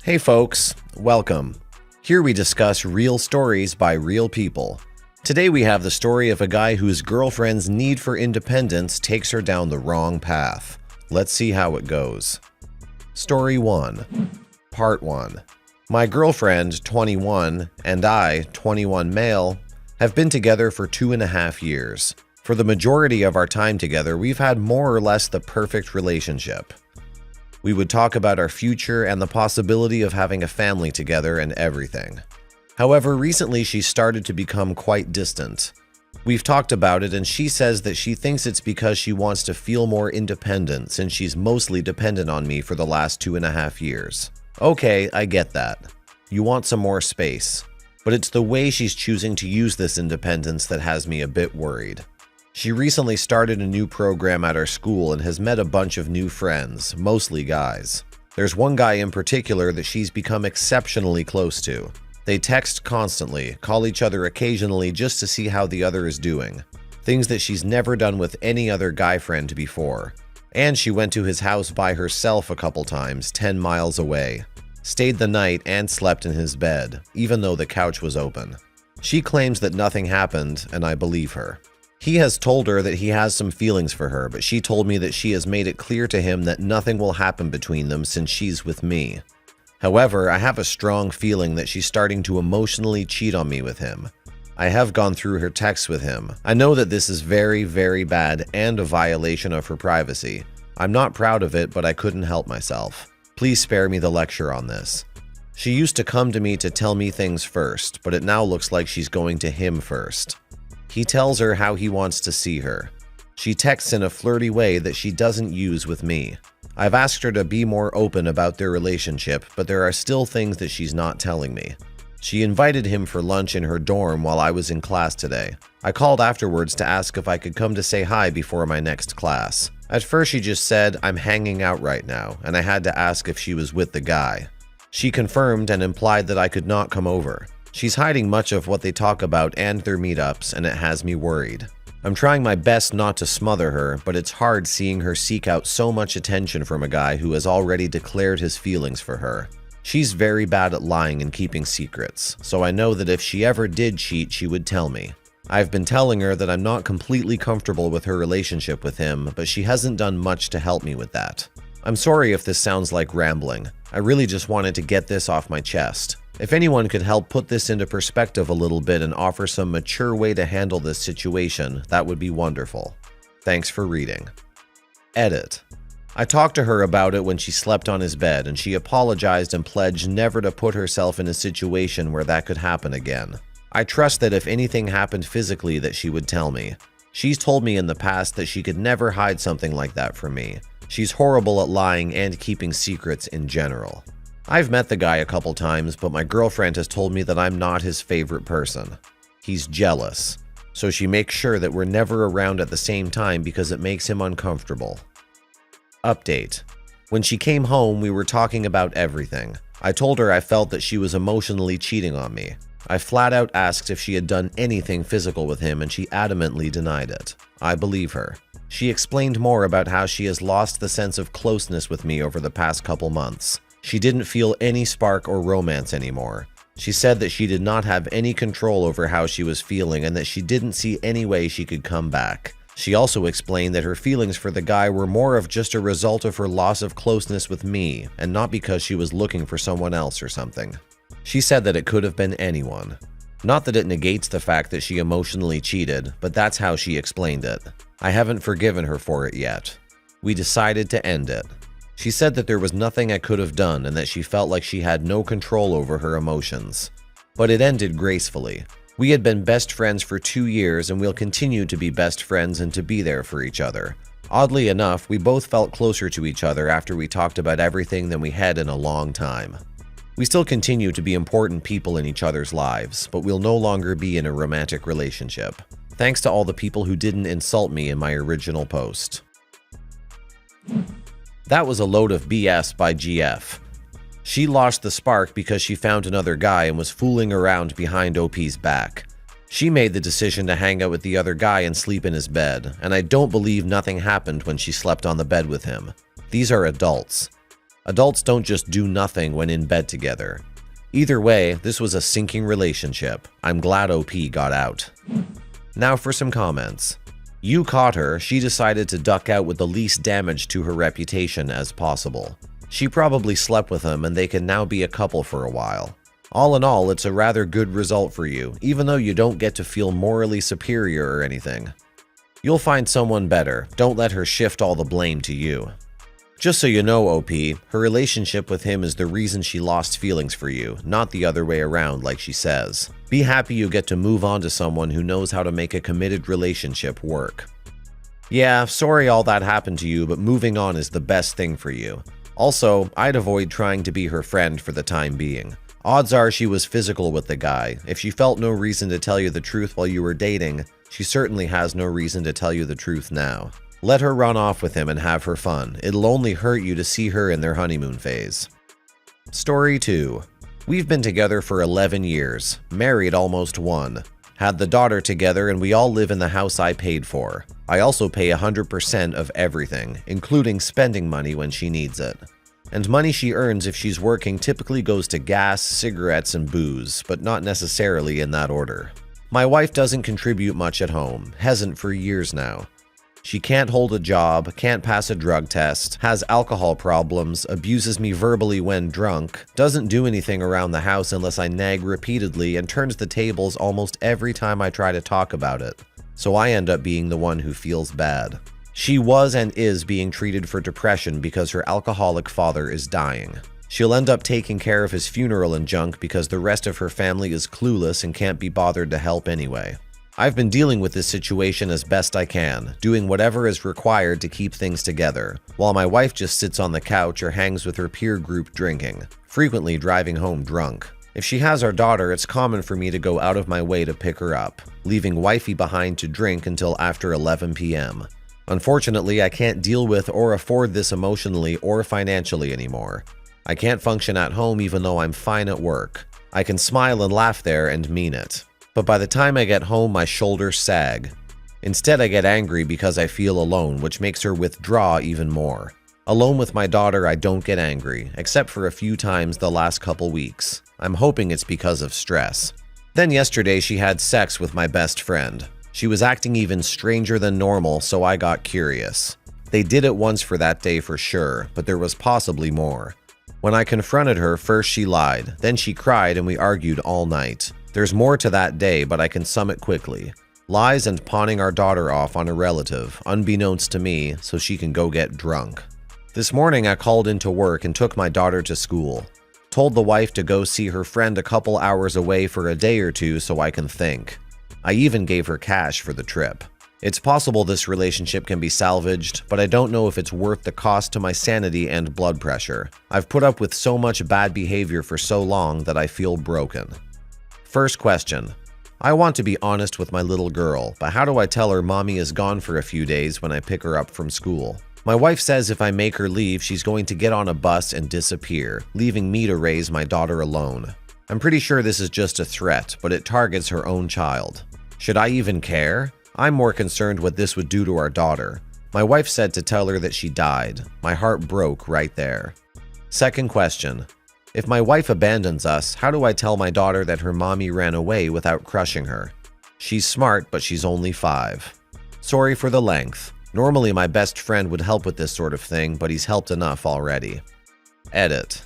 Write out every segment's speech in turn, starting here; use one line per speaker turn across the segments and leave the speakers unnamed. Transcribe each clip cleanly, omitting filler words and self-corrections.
Hey folks, welcome. Here we discuss real stories by real people. Today we have the story of a guy whose girlfriend's need for independence takes her down the wrong path. Let's see how it goes. Story 1. Part 1. My girlfriend, 21, and I, 21 male, have been together for 2.5 years. For the majority of our time together, we've had more or less the perfect relationship. We would talk about our future and the possibility of having a family together and everything. However, recently she started to become quite distant. We've talked about it and she says that she thinks it's because she wants to feel more independent since she's mostly dependent on me for the last 2.5 years. Okay, I get that. You want some more space. But it's the way she's choosing to use this independence that has me a bit worried. She recently started a new program at our school and has met a bunch of new friends, mostly guys. There's one guy in particular that she's become exceptionally close to. They text constantly, call each other occasionally just to see how the other is doing. Things that she's never done with any other guy friend before. And she went to his house by herself a couple times, 10 miles away. Stayed the night and slept in his bed, even though the couch was open. She claims that nothing happened, and I believe her. He has told her that he has some feelings for her, but she told me that she has made it clear to him that nothing will happen between them since she's with me. However, I have a strong feeling that she's starting to emotionally cheat on me with him. I have gone through her texts with him. I know that this is very, very bad and a violation of her privacy. I'm not proud of it, but I couldn't help myself. Please spare me the lecture on this. She used to come to me to tell me things first, but it now looks like she's going to him first. He tells her how he wants to see her. She texts in a flirty way that she doesn't use with me. I've asked her to be more open about their relationship, but there are still things that she's not telling me. She invited him for lunch in her dorm while I was in class today. I called afterwards to ask if I could come to say hi before my next class. At first she just said, "I'm hanging out right now," and I had to ask if she was with the guy. She confirmed and implied that I could not come over. She's hiding much of what they talk about and their meetups, and it has me worried. I'm trying my best not to smother her, but it's hard seeing her seek out so much attention from a guy who has already declared his feelings for her. She's very bad at lying and keeping secrets, so I know that if she ever did cheat, she would tell me. I've been telling her that I'm not completely comfortable with her relationship with him, but she hasn't done much to help me with that. I'm sorry if this sounds like rambling. I really just wanted to get this off my chest. If anyone could help put this into perspective a little bit and offer some mature way to handle this situation, that would be wonderful. Thanks for reading. Edit. I talked to her about it when she slept on his bed, and she apologized and pledged never to put herself in a situation where that could happen again. I trust that if anything happened physically that she would tell me. She's told me in the past that she could never hide something like that from me. She's horrible at lying and keeping secrets in general. I've met the guy a couple times, but my girlfriend has told me that I'm not his favorite person. He's jealous, so she makes sure that we're never around at the same time because it makes him uncomfortable. Update. When she came home, we were talking about everything. I told her I felt that she was emotionally cheating on me. I flat out asked if she had done anything physical with him and she adamantly denied it. I believe her. She explained more about how she has lost the sense of closeness with me over the past couple months. She didn't feel any spark or romance anymore. She said that she did not have any control over how she was feeling and that she didn't see any way she could come back. She also explained that her feelings for the guy were more of just a result of her loss of closeness with me and not because she was looking for someone else or something. She said that it could have been anyone. Not that it negates the fact that she emotionally cheated, but that's how she explained it. I haven't forgiven her for it yet. We decided to end it. She said that there was nothing I could have done and that she felt like she had no control over her emotions. But it ended gracefully. We had been best friends for 2 years and we'll continue to be best friends and to be there for each other. Oddly enough, we both felt closer to each other after we talked about everything than we had in a long time. We still continue to be important people in each other's lives, but we'll no longer be in a romantic relationship. Thanks to all the people who didn't insult me in my original post. That was a load of BS by GF. She lost the spark because she found another guy and was fooling around behind OP's back. She made the decision to hang out with the other guy and sleep in his bed, and I don't believe nothing happened when she slept on the bed with him. These are adults. Adults don't just do nothing when in bed together. Either way, this was a sinking relationship. I'm glad OP got out. Now for some comments. You caught her, she decided to duck out with the least damage to her reputation as possible. She probably slept with him and they can now be a couple for a while. All in all, it's a rather good result for you, even though you don't get to feel morally superior or anything. You'll find someone better, don't let her shift all the blame to you. Just so you know, OP, her relationship with him is the reason she lost feelings for you, not the other way around like she says. Be happy you get to move on to someone who knows how to make a committed relationship work. Yeah, sorry all that happened to you, but moving on is the best thing for you. Also, I'd avoid trying to be her friend for the time being. Odds are she was physical with the guy. If she felt no reason to tell you the truth while you were dating, she certainly has no reason to tell you the truth now. Let her run off with him and have her fun. It'll only hurt you to see her in their honeymoon phase. Story 2. We've been together for 11 years, married almost 1. Had the daughter together and we all live in the house I paid for. I also pay 100% of everything, including spending money when she needs it. And money she earns if she's working typically goes to gas, cigarettes, and booze, but not necessarily in that order. My wife doesn't contribute much at home, hasn't for years now. She can't hold a job, can't pass a drug test, has alcohol problems, abuses me verbally when drunk, doesn't do anything around the house unless I nag repeatedly, and turns the tables almost every time I try to talk about it. So I end up being the one who feels bad. She was and is being treated for depression because her alcoholic father is dying. She'll end up taking care of his funeral and junk because the rest of her family is clueless and can't be bothered to help anyway. I've been dealing with this situation as best I can, doing whatever is required to keep things together, while my wife just sits on the couch or hangs with her peer group drinking, frequently driving home drunk. If she has our daughter, it's common for me to go out of my way to pick her up, leaving wifey behind to drink until after 11 p.m. Unfortunately, I can't deal with or afford this emotionally or financially anymore. I can't function at home even though I'm fine at work. I can smile and laugh there and mean it. But by the time I get home, my shoulders sag. Instead, I get angry because I feel alone, which makes her withdraw even more. Alone with my daughter, I don't get angry, except for a few times the last couple weeks. I'm hoping it's because of stress. Then yesterday, she had sex with my best friend. She was acting even stranger than normal, so I got curious. They did it once for that day for sure, but there was possibly more. When I confronted her, first she lied, then she cried and we argued all night. There's more to that day, but I can sum it quickly. Lies and pawning our daughter off on a relative, unbeknownst to me, so she can go get drunk. This morning I called into work and took my daughter to school. Told the wife to go see her friend a couple hours away for a day or two so I can think. I even gave her cash for the trip. It's possible this relationship can be salvaged, but I don't know if it's worth the cost to my sanity and blood pressure. I've put up with so much bad behavior for so long that I feel broken. First question. I want to be honest with my little girl, but how do I tell her mommy is gone for a few days when I pick her up from school? My wife says if I make her leave, she's going to get on a bus and disappear, leaving me to raise my daughter alone. I'm pretty sure this is just a threat, but it targets her own child. Should I even care? I'm more concerned what this would do to our daughter. My wife said to tell her that she died. My heart broke right there. Second question. If my wife abandons us, how do I tell my daughter that her mommy ran away without crushing her? She's smart, but she's only 5. Sorry for the length. Normally my best friend would help with this sort of thing, but he's helped enough already. Edit.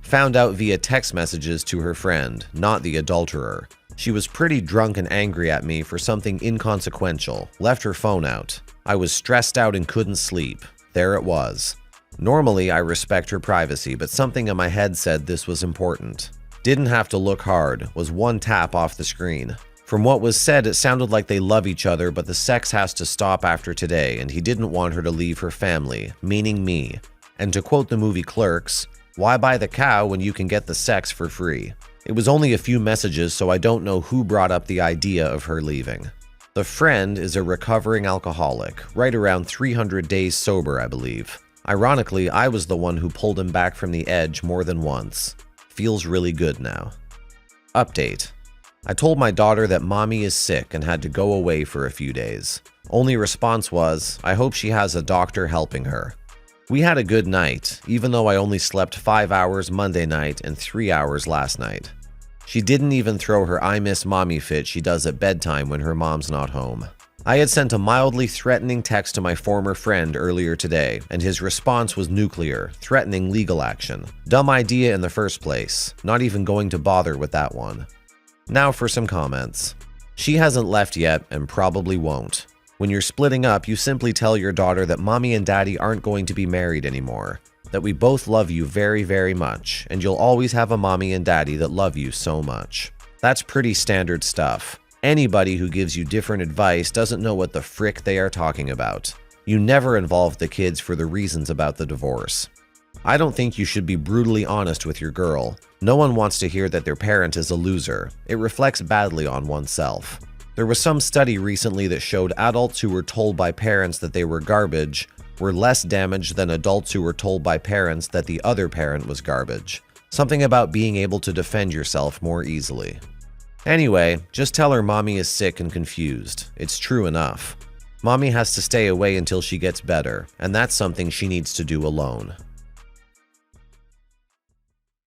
Found out via text messages to her friend, not the adulterer. She was pretty drunk and angry at me for something inconsequential, left her phone out. I was stressed out and couldn't sleep. There it was. Normally, I respect her privacy, but something in my head said this was important. Didn't have to look hard, was one tap off the screen. From what was said, it sounded like they love each other, but the sex has to stop after today, and he didn't want her to leave her family, meaning me. And to quote the movie Clerks, why buy the cow when you can get the sex for free? It was only a few messages, so I don't know who brought up the idea of her leaving. The friend is a recovering alcoholic, right around 300 days sober, I believe. Ironically, I was the one who pulled him back from the edge more than once. Feels really good now. Update. I told my daughter that mommy is sick and had to go away for a few days. Only response was, I hope she has a doctor helping her. We had a good night, even though I only slept 5 hours Monday night and 3 hours last night. She didn't even throw her I miss mommy fit she does at bedtime when her mom's not home. I had sent a mildly threatening text to my former friend earlier today, and his response was nuclear, threatening legal action. Dumb idea in the first place, not even going to bother with that one. Now for some comments. She hasn't left yet and probably won't. When you're splitting up, you simply tell your daughter that mommy and daddy aren't going to be married anymore, that we both love you very, very much, and you'll always have a mommy and daddy that love you so much. That's pretty standard stuff. Anybody who gives you different advice doesn't know what the frick they are talking about. You never involve the kids for the reasons about the divorce. I don't think you should be brutally honest with your girl. No one wants to hear that their parent is a loser. It reflects badly on oneself. There was some study recently that showed adults who were told by parents that they were garbage were less damaged than adults who were told by parents that the other parent was garbage. Something about being able to defend yourself more easily. Anyway, just tell her mommy is sick and confused. It's true enough. Mommy has to stay away until she gets better, and that's something she needs to do alone.